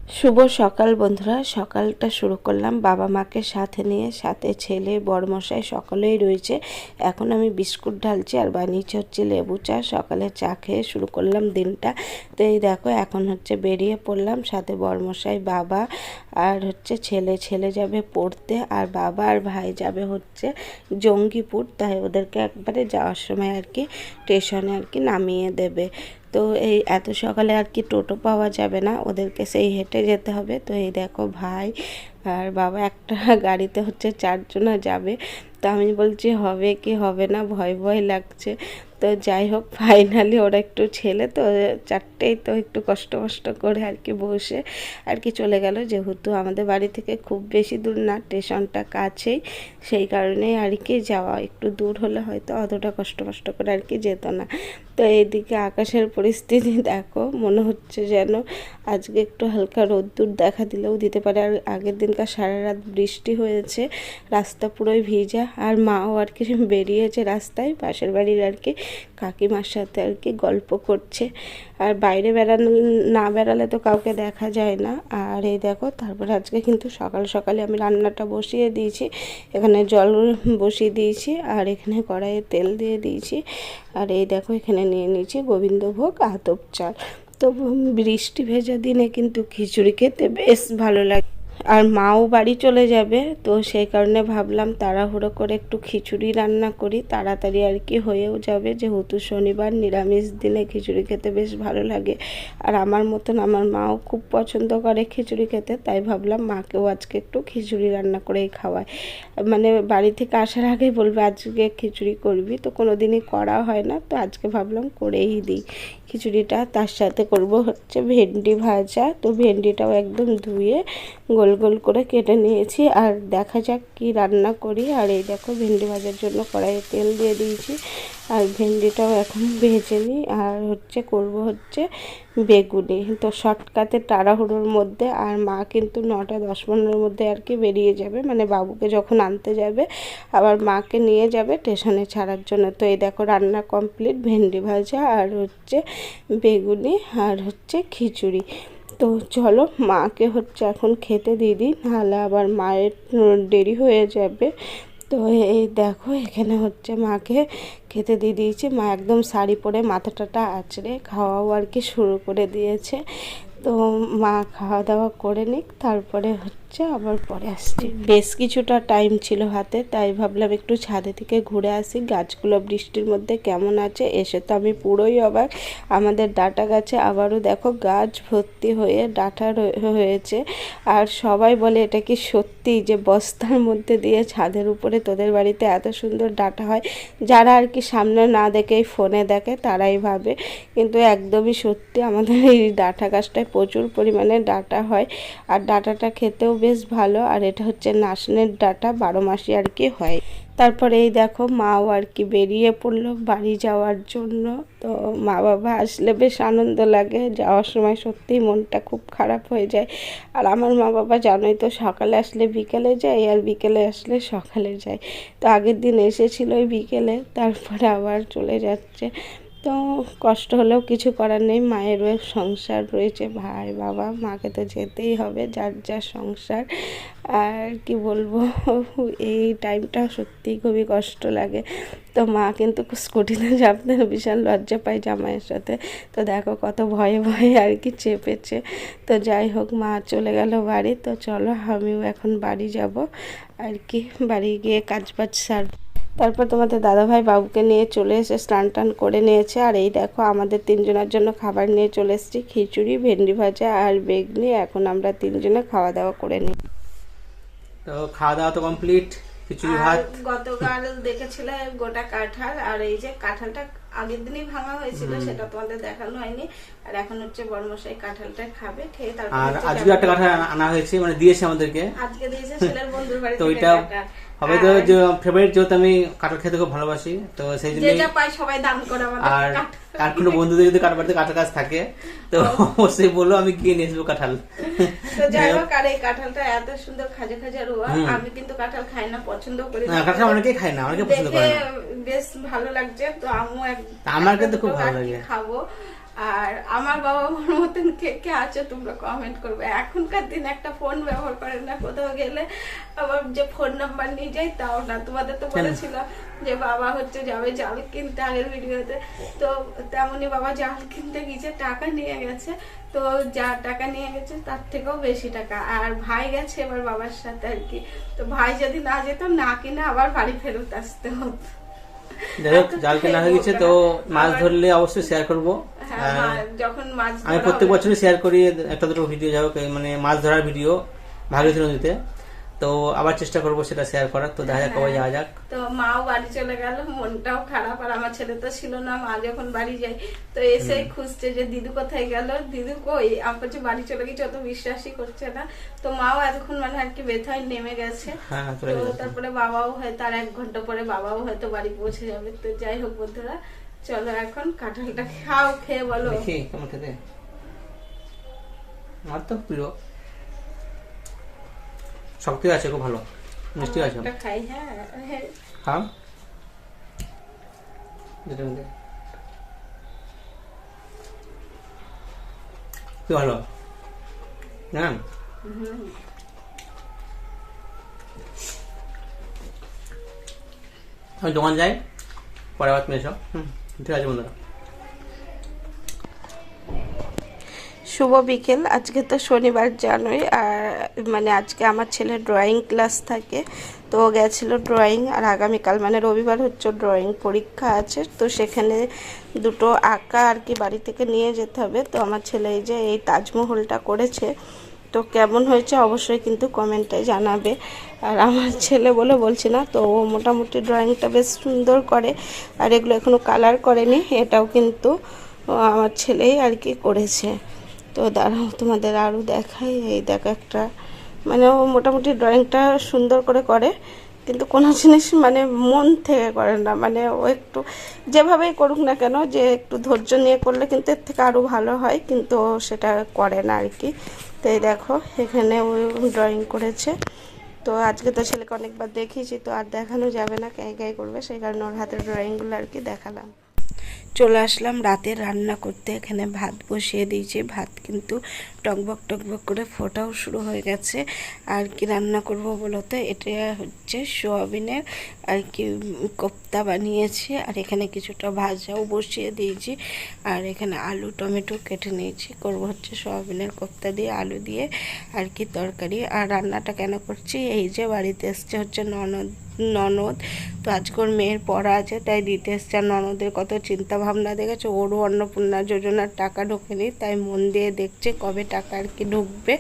শুভ সকাল বন্ধুরা। সকালটা শুরু করলাম বাবা মাকে সাথে নিয়ে, সাথে ছেলে বড়মশাই সকলেই রয়েছে। এখন আমি বিস্কুট ঢালছি আর বানিয়েছি হচ্ছে লেবু চা। সকালে চা খেয়ে শুরু করলাম দিনটা। তো এই দেখো এখন হচ্ছে বেরিয়ে পড়লাম, সাথে বড়মশাই বাবা আর হচ্ছে ছেলে যাবে পড়তে, আর বাবা আর ভাই যাবে হচ্ছে জঙ্গিপুর। তাই ওদেরকে একবারে যাওয়ার সময় আর কি স্টেশনে আর কি নামিয়ে দেবে। তো এই এত সকালে আর কি টোটো পাওয়া যাবে না, ওদেরকে সেই হেঁটে যেতে হবে। তো এই দেখো ভাই আর বাবা একটা গাড়িতে হচ্ছে 4 জনা যাবে। তো আমি বলছি হবে কি হবে না, ভয় ভয় লাগছে। তো যাই হোক ফাইনালি ওরা একটু ছেলে তো চারটেই তো একটু কষ্ট করে আর কি বসে আর কি চলে গেল। যেহেতু আমাদের বাড়ি থেকে খুব বেশি দূর না, স্টেশনটা কাছেই, সেই কারণেই আর কি যাওয়া। একটু দূর হলে হয়তো অতটা কষ্ট করে আর কি যেত না। তো এইদিকে আকাশের পরিস্থিতি দেখো, মনে হচ্ছে যেন আজকে একটু হালকা রোদ্দুর দেখা দিলেও দিতে পারে। আর আগের দিনকার সারা রাত বৃষ্টি হয়েছে, রাস্তা পুরোই ভিজা। আর মাও আর কি বেরিয়েছে রাস্তায়, পাশের বাড়ির আর কি কাকিমার সাথে আর কি গল্প করছে। আর বাইরে না বেরালে তো কাউকে দেখা যায় না। আর এই দেখো তারপরে আজকে কিন্তু সকালে আমি রান্নাটা বসিয়ে দিয়েছি। এখানে জল বসিয়ে দিয়েছি আর এখানে কড়াইয়ে তেল দিয়ে দিয়েছি। আর এই দেখো এখানে নিয়ে নিয়েছি গোবিন্দভোগ আতপ চাল। তো বৃষ্টি ভেজা দিনে কিন্তু খিচুড়ি খেতে বেশ ভালো লাগে। আর মাও বাড়ি চলে যাবে, তো সেই কারণে ভাবলাম তাড়াহুড়ো করে একটু খিচুড়ি রান্না করি, তাড়াতাড়ি আর কি হয়েও যাবে। যেহেতু শনিবার, নিরামিষ দিনে খিচুড়ি খেতে বেশ ভালো লাগে। আর আমার মতন আমার মাও খুব পছন্দ করে খিচুড়ি খেতে, তাই ভাবলাম মাকেও আজকে একটু খিচুড়ি রান্না করেই খাওয়াই। মানে বাড়ি থেকে আসার আগেই বলবে আজকে খিচুড়ি করবি, তো কোনো দিনই করা হয় না, তো আজকে ভাবলাম করেই দিই খিচুড়িটা। তার সাথে করব হচ্ছে ভেন্ডি ভাজা। তো ভেন্ডিটাও একদম ধুয়ে গোল গোল করে কেটে নিয়েছি। আর দেখা যাক কি রান্না করি। আর এই দেখো ভেন্ডি ভাজার জন্য কড়াইয়ে তেল দিয়ে দিয়েছি, আর ভেন্ডিটাও এখন ভেজে নিই। আর হচ্ছে করব হচ্ছে বেগুনি। তো শর্টকাটে তাড়াহুড়োর মধ্যে, আর মা কিন্তু 9টা 10-15 মধ্যে আর কি বেরিয়ে যাবে, মানে বাবুকে যখন আনতে যাবে আবার মাকে নিয়ে যাবে স্টেশনে ছাড়ার জন্য। তো এই দেখো রান্না কমপ্লিট, ভেন্ডি ভাজা আর হচ্ছে বেগুনি আর হচ্ছে খিচুড়ি। তো চলো মাকে হচ্ছে এখন খেতে দিয়ে দিই, নাহলে আবার মায়ের দেরি হয়ে যাবে। তো এই দেখো এখানে হচ্ছে মাকে খেতে দিয়ে দিয়েছি। মা একদম শাড়ি পরে মাথাটা আঁচড়ে খাওয়াও আর কি শুরু করে দিয়েছে। তো মা খাওয়া দাওয়া করে নিক, তারপরে হচ্ছে আবার পরে আসছি। বেশ কিছুটা টাইম ছিল হাতে, তাই ভাবলাম একটু ছাদে থেকে ঘুরে আসি, গাছগুলো বৃষ্টির মধ্যে কেমন আছে। এসে তো আমি পুরোই অবাক, আমাদের ডাঁটা গাছে আবারও দেখো গাছ ভর্তি হয়ে ডাঁটা হয়েছে। আর সবাই বলে এটা কি সত্যি যে বস্তার মধ্যে দিয়ে ছাদের উপরে তোদের বাড়িতে এত সুন্দর ডাঁটা হয়? যারা আর কি সামনে না দেখেই ফোনে দেখে তারাই ভাবে, কিন্তু একদমই সত্যি আমাদের এই ডাঁটা গাছটায় প্রচুর পরিমাণে ডাঁটা হয়। আর ডাঁটাটা খেতেও বেশ ভালো। আর এটা হচ্ছে নাসনের ডাঁটা, 12 মাসই আর কি হয়। তারপরে এই দেখো মাও আর কি বেরিয়ে পড়লো বাড়ি যাওয়ার জন্য। তো মা বাবা আসলে বেশ আনন্দ লাগে, যাওয়ার সময় সত্যিই মনটা খুব খারাপ হয়ে যায়। আর আমার মা বাবা জানোই তো, সকালে আসলে বিকেলে যায় আর বিকেলে আসলে সকালে যায়। তো আগের দিন এসেছিল ওই বিকেলে, তারপরে আবার চলে যাচ্ছে। তো কষ্ট হলেও কিছু করার নেই, মায়েরও সংসার রয়েছে, ভাই বাবা, মাকে তো যেতেই হবে, যার যার সংসার। আর কি বলবো, এই টাইমটা সত্যিই খুবই কষ্ট লাগে। তো মা কিন্তু স্কুটিতে চাপতে ভীষণ লজ্জা পায় জামাইয়ের সাথে। তো দেখো কত ভয়ে আর কি চেপেছে। তো যাই হোক মা চলে গেল বাড়ি। তো চলো আমিও এখন বাড়ি যাব আর কি, বাড়ি গিয়ে কাজ বাজ সার। তারপর তোমাদের দাদাভাই বাবুকে নিয়ে চলে এসে স্নান টান করে নিয়েছে। আর এই দেখো আমাদের 3 জনের জন্য খাবার নিয়ে চলে এসেছি, খিচুড়ি, ভেন্ডি ভাজা আর বেগনি। এখন আমরা 3 জনে খাওয়া দাওয়া করে নিই। তো খাওয়া দাওয়া তো কমপ্লিট, খিচুড়ি ভাত। গতকাল দেখেছিলে গোটা কাঁঠাল, আর এই যে কাঁঠালটা আগের দিনই ভাঙা হয়েছিল, সেটা তোমাদের দেখানো হয়নি। আর এখন হচ্ছে বড়মশাই কাঁঠালটা খাবে, খেয়ে তারপর আর আজকে একটা কাঁঠাল আনা হয়েছে, মানে দিয়েছে আমাদেরকে, আজকে দিয়েছে ছেলের বন্ধুর বাড়ি তো থেকে এটা কাঁঠাল। হবে তো যে ফেভারিট, যেহেতু আমি কাঁঠাল খেতে খুব ভালোবাসি, তো সেই জন্য যা পাই সবাই দান করে আমাদের। আর কোনো বন্ধুদের যদি কারোর বাড়িতে কাঁঠাল গাছ থাকে তো অবশ্যই বললো, আমি গিয়ে নিয়ে আসবো কাঁঠাল। তো যাই হোক, আর এই কাঁঠালটা এত সুন্দর খাজা খাজা রোয়া। আমি কিন্তু কাঁঠাল খাই না, পছন্দ করি না। কাঁঠাল অনেকেই খায় না, অনেকে পছন্দ করে না। বেশ ভালো লাগছে, তো আমিও আমার কিন্তু খুব ভালো লাগে খাবো। আর আমার বাবা মার মতন কে কে আছো তোমরা কমেন্ট করবে। এখনকার দিন একটা ফোন ব্যবহার করে না, কোথাও গেলে আবার যে ফোন নাম্বার নিয়ে যাই তাও না। তোমাদের তো বলেছিলাম যে বাবা হচ্ছে যাবে জাল কিনতে আগের ভিডিওতে, তো তেমনি বাবা জাল কিনতে গিয়েছে, টাকা নিয়ে গেছে, তো যা টাকা নিয়ে গেছে তার থেকেও বেশি টাকা। আর ভাই গেছে এবার বাবার সাথে আর কি, তো ভাই যদি না যেত না কিনে আবার বাড়ি ফেরত আসতে হতো। যাই হোক, জাল কেনা হয়ে গেছে, তো মাছ ধরলে অবশ্যই শেয়ার করবো। যখন মাছ আমি প্রত্যেক বছরই শেয়ার করি একটা দুটো ভিডিও, যাই হোক মানে মাছ ধরার ভিডিও ভাগীরথী নদীতে, তো আবার চেষ্টা করবো সেটা শেয়ার করার। তো দেখা যাক কবে যাওয়া যাক। তো মাও বাড়ি চলে গেল, মনটাও খারাপ। আর আমার ছেলে তো ছিল না, মা যখন বাড়ি যায় তো এসেই খুঁজছে যে দিদু কোথায় গেল, দিদু কই, আমার কাছে বাড়ি চলে গেছে, অত বিশ্বাসই করছে না। তো মাও এতক্ষণ মানে আর কি ব্যথায় নেমে গেছে। তো তারপরে বাবাও হয়তো আর 1 ঘন্টা পরে বাবাও হয়তো বাড়ি পৌঁছে যাবে। তো যাই হোক বন্ধুরা, চলো এখন কাঁঠালটা খাও, খেয়ে বলো কেমন খেতে। আমার তো প্রিয়, শক্তি আছে, খুব ভালো মিষ্টি আছে। খাই। হ্যাঁ খাও যেটা মধ্যে কি ভালো না। আমি দোকান যাই, পরে আবার তুমি এসো। ঠিক আছে বন্ধুরা। শুভ বিকেল। আজকে তো শনিবার জানোই, আর মানে আজকে আমার ছেলের ড্রয়িং ক্লাস থাকে, তো ও গেছিল ড্রয়িং। আর আগামীকাল মানে রবিবার হচ্ছে ড্রয়িং পরীক্ষা আছে, তো সেখানে দুটো আঁকা আর কি বাড়ি থেকে নিয়ে যেতে হবে। তো আমার ছেলে এই যে এই তাজমহলটা করেছে, তো কেমন হয়েছে অবশ্যই কিন্তু কমেন্টে জানাবে। আর আমার ছেলে বলে বলছি না, তো ও মোটামুটি ড্রয়িংটা বেশ সুন্দর করে। আর এগুলো এখনও কালার করেনি, এটাও কিন্তু আমার ছেলেই আর কি করেছে। তো দাঁড়াও তোমাদের আরও দেখাই। এই দেখো একটা, মানে ও মোটামুটি ড্রয়িংটা সুন্দর করে, কিন্তু কোনো জিনিস মানে মন থেকে করে না। মানে ও একটু যেভাবেই করুক না কেন, যে একটু ধৈর্য নিয়ে করলে কিন্তু এর থেকে আরও ভালো হয়, কিন্তু ও সেটা করে না আর কি। তো এই দেখো এখানে ও ড্রয়িং করেছে। তো আজকে তো ছেলেকে অনেকবার দেখিয়েছি, তো আর দেখানো যাবে না, ক্যাঁ করবে, সেই কারণে ওর হাতের ড্রয়িংগুলো আর কি দেখালাম। চলে আসলাম রাতে রান্না করতে। এখানে ভাত বসিয়ে দিয়েছি, ভাত কিন্তু টকবক করে ফোটাও শুরু হয়ে গেছে। আর কি রান্না করব বলো তো, এটা হচ্ছে সোয়াবিনের আর কি কোপ্তা বানিয়েছি, আর এখানে কিছুটা ভাজাও বসিয়ে দিয়েছি, আর এখানে আলু টমেটো কেটে নিয়েছি। করব হচ্ছে সোয়াবিনের কোপ্তা দিয়ে আলু দিয়ে আর কি তরকারি। আর রান্নাটা কেন করছি, এই যে বাড়িতে এসছে হচ্ছে ননদ, তো আজকে ওর মেয়ের পড়া আছে তাই দিতে এসছে। আর ননদের কত চিন্তা ভাবনা দেখেছে, ওরও অন্নপূর্ণা যোজনার টাকা ঢোকেনি, তাই মন দিয়ে দেখছে কবে টাকা আর কি ঢুকবে।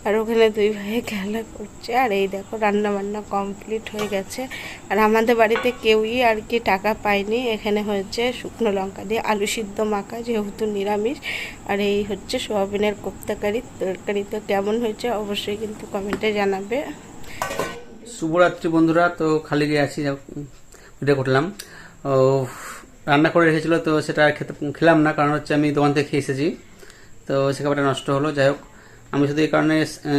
আর ওখানে দুই ভাই খেলা করছে। আর এই দেখো রান্না বান্না কমপ্লিট হয়ে গেছে। আর আমাদের বাড়িতে কেউই আর কি টাকা পায়নি। এখানে হয়েছে শুকনো লঙ্কা দিয়ে আলু সিদ্ধ মাখা, যেহেতু নিরামিষ। আর এই হচ্ছে সোয়াবিনের কোপ্তাকারি তরকারি। তো কেমন হয়েছে অবশ্যই কিন্তু কমেন্টে জানাবে। শুভরাত্রি বন্ধুরা। তো খালি গিয়ে আছি, ভিডিও করলাম। ও রান্না করে রেখেছিল, তো সেটা খেলাম না, কারণ হচ্ছে আমি দোকান থেকে খেয়ে এসেছি, তো সে খাবারটা নষ্ট হলো। যাই হোক, আমি শুধু এই কারণে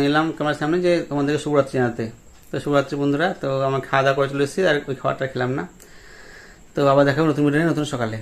এলাম ক্যামেরার সামনে যে তোমাদেরকে শুভরাত্রি জানাতে। তো শুভরাত্রি বন্ধুরা। তো আমার খাওয়া দাওয়া করে চলে এসেছি, আর ওই খাবারটা খেলাম না। তো আবার দেখা হবে নতুন ভিডিও, নতুন সকালে।